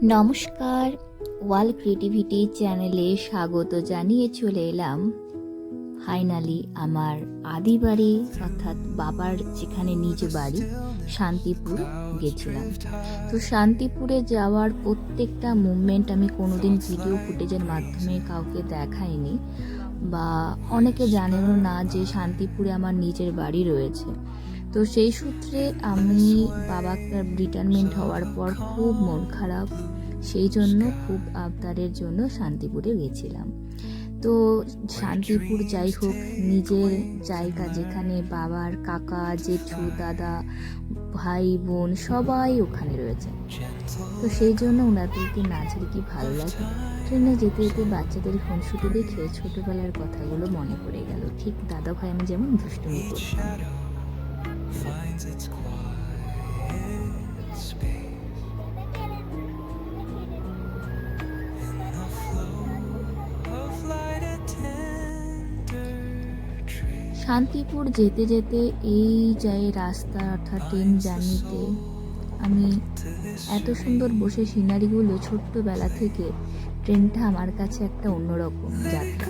নমস্কার, ওয়াল ক্রিয়েটিভিটি চ্যানেলে স্বাগত জানিয়ে চলে এলাম ফাইনালি আমার আদি বাড়ি অর্থাৎ বাবার যেখানে নিজ বাড়ি শান্তিপুর গেছিলাম। তো শান্তিপুরে যাওয়ার প্রত্যেকটা মুভমেন্ট আমি কোনোদিন ভিডিও ফুটেজের মাধ্যমে কাউকে দেখাইনি, বা অনেকে জানেনও না যে শান্তিপুরে আমার নিজের বাড়ি রয়েছে। তো সেই সূত্রে আমি বাবা রিটায়ারমেন্ট হওয়ার পর খুব মন খারাপ, সেই জন্য খুব আবদারের জন্য শান্তিপুরে গেছিলাম। তো শান্তিপুর যাই হোক, নিজের জায়গা যেখানে বাবার কাকা জেঠু দাদা ভাই বোন সবাই ওখানে রয়েছে, তো সেই জন্য ওনাদেরকে না ছেড়ে কি ভালো লাগে। ট্রেনে যেতে যেতে বাচ্চাদের খুনসুটি দেখে ছোটবেলার কথাগুলো মনে পড়ে গেল, ঠিক দাদা ভাই আমি যেমন দুষ্টুমি করতাম। finds its quiet space in the flow of light, a tender trace. Shantipur যেতে যেতে এই যায় রাস্তা অর্থাৎ ট্রেন জার্নিতে আমি এত সুন্দর বসে সিনারিগুলো, ছোট্টবেলা থেকে ট্রেনটা আমার কাছে একটা অন্যরকম যাত্রা।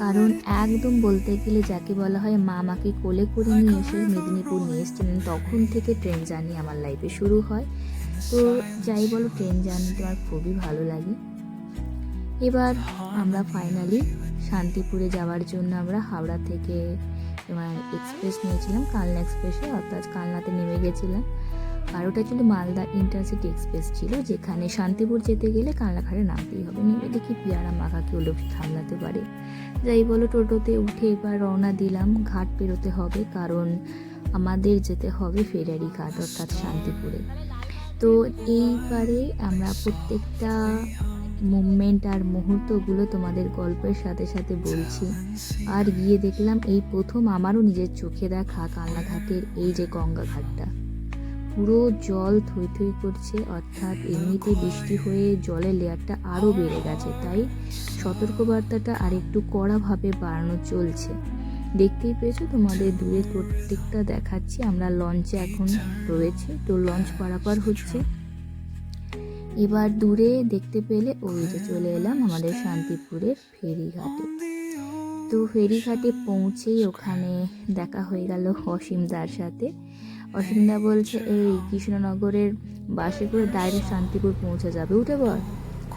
কারণ একদম বলতে গেলে যাকে বলা হয় মা আমাকে কোলে করে নিয়ে এসে মেদিনীপুর নিয়ে এসেছিলেন, তখন থেকে ট্রেন জার্নি আমার লাইফে শুরু হয়। তো যাই বলো, ট্রেন জার্নিটা আমার খুবই ভালো লাগে। এবার আমরা ফাইনালি শান্তিপুরে যাওয়ার জন্য আমরা হাওড়া থেকে তোমার এক্সপ্রেস নিয়েছিলাম, কালনা এক্সপ্রেসে, অর্থাৎ কালনাতে নেমে গেছিলাম। আর ওটা ছিল মালদা ইন্টারসিটি এক্সপ্রেস ছিল, যেখানে শান্তিপুর যেতে গেলে কালনাঘাটে নামতেই হবে। নেমে দেখি পিয়ারা মাখাকে ওগুলো সামলাতে পারে। যাই বলো, টোটোতে উঠে এবার রওনা দিলাম। ঘাট পেরোতে হবে, কারণ আমাদের যেতে হবে ফেরারি ঘাট অর্থাৎ শান্তিপুরে। তো এইবারে আমরা প্রত্যেকটা মুভমেন্ট আর মুহূর্তগুলো তোমাদের গল্পের সাথে সাথে বলছি। আর গিয়ে দেখলাম এই প্রথম আমারও নিজের চোখে দেখা কালনাঘাটের এই যে গঙ্গা ঘাটটা, পুরো জল থই থই করছে, অর্থাৎ এমনিতে বৃষ্টি হয়ে জলের লেয়ারটা আরও বেড়ে গেছে, তাই সতর্কবার্তাটা আর একটু কড়াভাবে বাড়ানো চলছে। দেখতেই পেয়েছো, তোমাদের দূরে প্রত্যেকটা দেখাচ্ছি। আমরা লঞ্চে এখন রয়েছে, তো লঞ্চ পারাপার হচ্ছে। এবার দূরে দেখতে পেলে ওই যে চলে এলাম আমাদের শান্তিপুরের ফেরিঘাটে। তো ফেরিঘাটে পৌঁছেই ওখানে দেখা হয়ে গেল অসীমদার সাথে। অসীমদা বলছে এই কৃষ্ণনগরের বাসে করে ডাইরেক্ট শান্তিপুর পৌঁছে যাবে, উঠে পড়।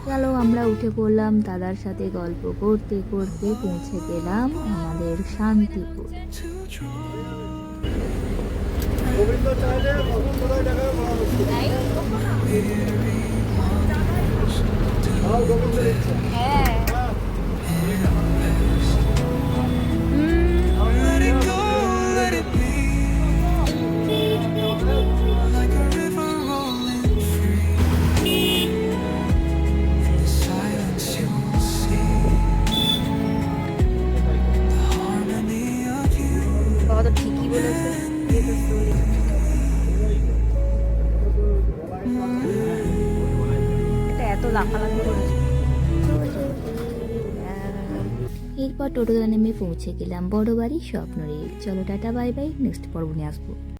গেল, আমরা উঠে পড়লাম। দাদার সাথে গল্প করতে করতে পৌঁছে গেলাম আমাদের Shantipur. Let it go, let it be, like a river rolling free. In the silence you will see the harmony of you. বাবা তো ঠিকই বলেছে, এটা এত লাফালাফি করেছে। এরপর টোটোতে নেমে পৌঁছে গেলাম বড় বাড়ি স্বপ্নরিল। চলো টাটা, বাই বাই, নেক্সট পর্ব নিয়ে আসবো।